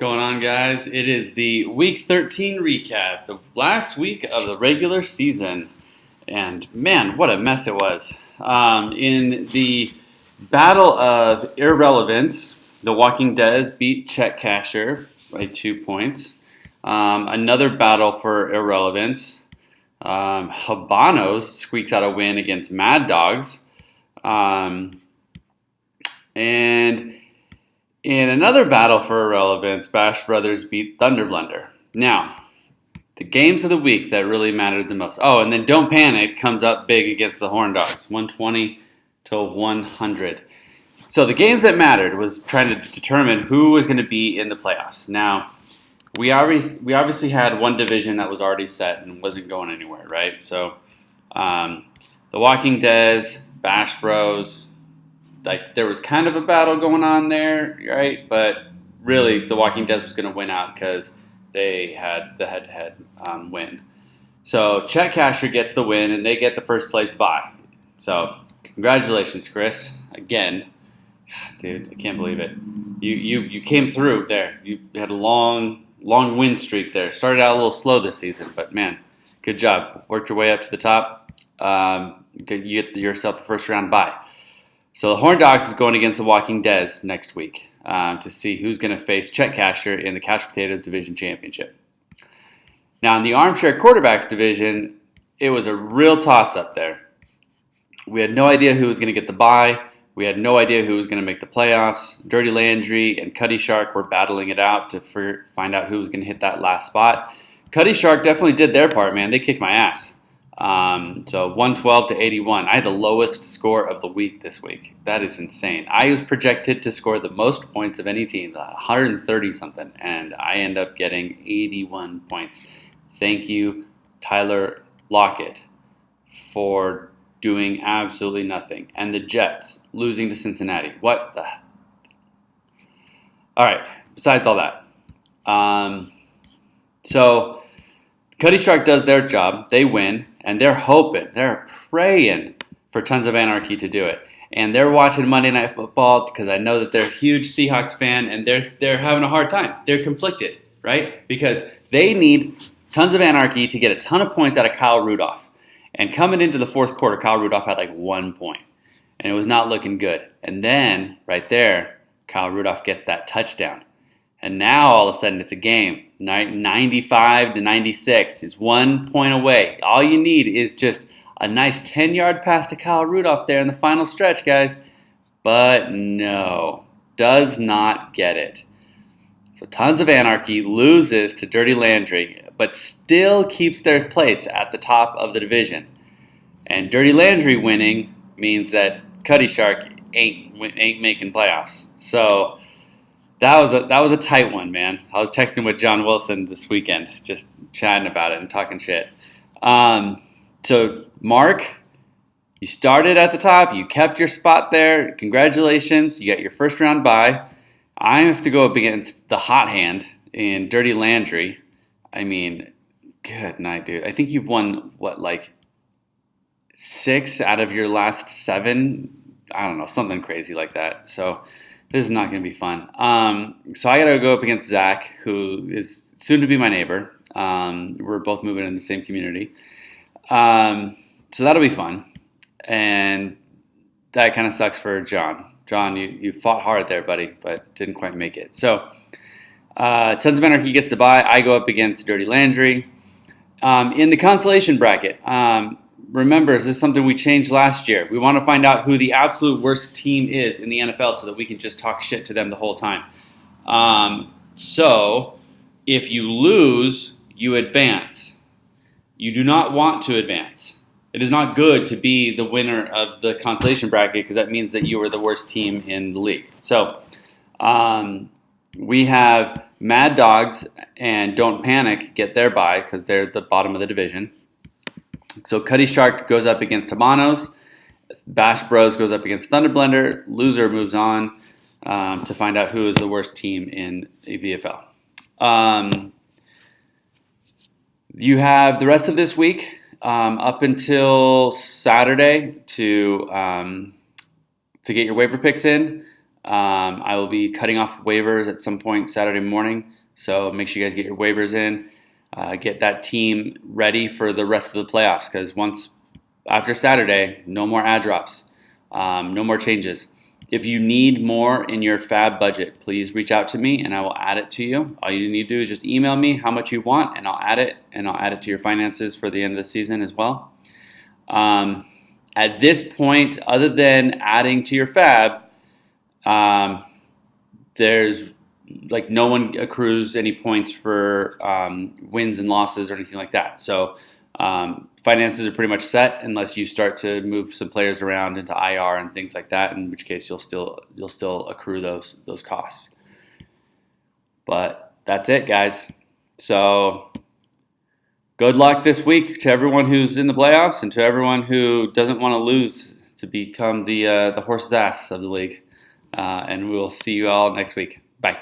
going on, guys? It is the Week 13 recap, the last week of the regular season. And man, what a mess it was. In the battle of irrelevance, the Walking Dead beat Check Casher by 2 points. Another battle for irrelevance. Habanos squeaks out a win against Mad Dogs. And in another battle for irrelevance, Bash Brothers beat Thunder Blender. Now, the games of the week that really mattered the most. Oh, and then Don't Panic comes up big against the Horn Dogs, 120 to 100. So the games that mattered was trying to determine who was going to be in the playoffs. Now, we obviously had one division that was already set and wasn't going anywhere, right? So, The Walking Dead, Bash Bros, like there was kind of a battle going on there, right? But really, The Walking Dead was going to win out because they had the head-to-head win. So Chet Casher gets the win, and they get the first place bye. So congratulations, Chris. Again, dude, I can't believe it. You came through there. You had a long win streak there. Started out a little slow this season, but man, good job. Worked your way up to the top. You get yourself the first round bye. So the Horn Dogs is going against the Walking Dead next week to see who's going to face Chet Casher in the Couch Potatoes Division Championship. Now, in the Armchair Quarterbacks Division, it was a real toss-up there. We had no idea who was going to get the bye. We had no idea who was going to make the playoffs. Dirty Landry and Cuddy Shark were battling it out to find out who was going to hit that last spot. Cuddy Shark definitely did their part, man. They kicked my ass. So 112 to 81. I had the lowest score of the week this week. That is insane. I was projected to score the most points of any team, 130 something, and I end up getting 81 points. Thank you, Tyler Lockett, for doing absolutely nothing. And the Jets losing to Cincinnati. What the? All right. Besides all that, so Cuddy Shark does their job. They win. And they're hoping, they're praying for Tons of Anarchy to do it. And they're watching Monday Night Football because I know that they're a huge Seahawks fan and they're having a hard time. They're conflicted, right? Because they need Tons of Anarchy to get a ton of points out of Kyle Rudolph. And coming into the fourth quarter, Kyle Rudolph had like 1 point. And it was not looking good. And then, right there, Kyle Rudolph gets that touchdown. And now, all of a sudden, it's a game. 95 to 96 is 1 point away. All you need is just a nice 10-yard pass to Kyle Rudolph there in the final stretch, guys. But no, does not get it. So Tons of Anarchy loses to Dirty Landry, but still keeps their place at the top of the division. And Dirty Landry winning means that Cuddy Shark ain't making playoffs. So That was a tight one, man. I was texting with John Wilson this weekend, just chatting about it and talking shit. So, Mark, you started at the top. You kept your spot there. Congratulations. You got your first round bye. I have to go up against the hot hand in Dirty Landry. I mean, good night, dude. I think you've won, like 6 out of your last 7? I don't know, something crazy like that. So this is not going to be fun. So I got to go up against Zach, who is soon to be my neighbor. We're both moving in the same community. So that'll be fun. And that kind of sucks for John. John, you fought hard there, buddy, but didn't quite make it. So Tons of Anarchy gets the bye. I go up against Dirty Landry. In the consolation bracket, remember, this is something we changed last year. We want to find out who the absolute worst team is in the NFL so that we can just talk shit to them the whole time. So, if you lose, you advance. You do not want to advance. It is not good to be the winner of the consolation bracket because that means that you are the worst team in the league. So, we have Mad Dogs and Don't Panic get their bye because they're at the bottom of the division. So Cuddy Shark goes up against Habanos. Bash Bros goes up against Thunder Blender. Loser moves on to find out who is the worst team in a VFL. You have the rest of this week up until Saturday to get your waiver picks in. I will be cutting off waivers at some point Saturday morning, so make sure you guys get your waivers in. Get that team ready for the rest of the playoffs, because after Saturday, no more ad drops, no more changes. If you need more in your fab budget, please reach out to me and I will add it to you. All you need to do is just email me how much you want and I'll add it, and I'll add it to your finances for the end of the season as well. At this point, other than adding to your fab, there's no one accrues any points for wins and losses or anything like that. So finances are pretty much set unless you start to move some players around into IR and things like that, in which case you'll still accrue those costs. But that's it, guys. So good luck this week to everyone who's in the playoffs and to everyone who doesn't want to lose to become the horse's ass of the league. And we'll see you all next week. Bye.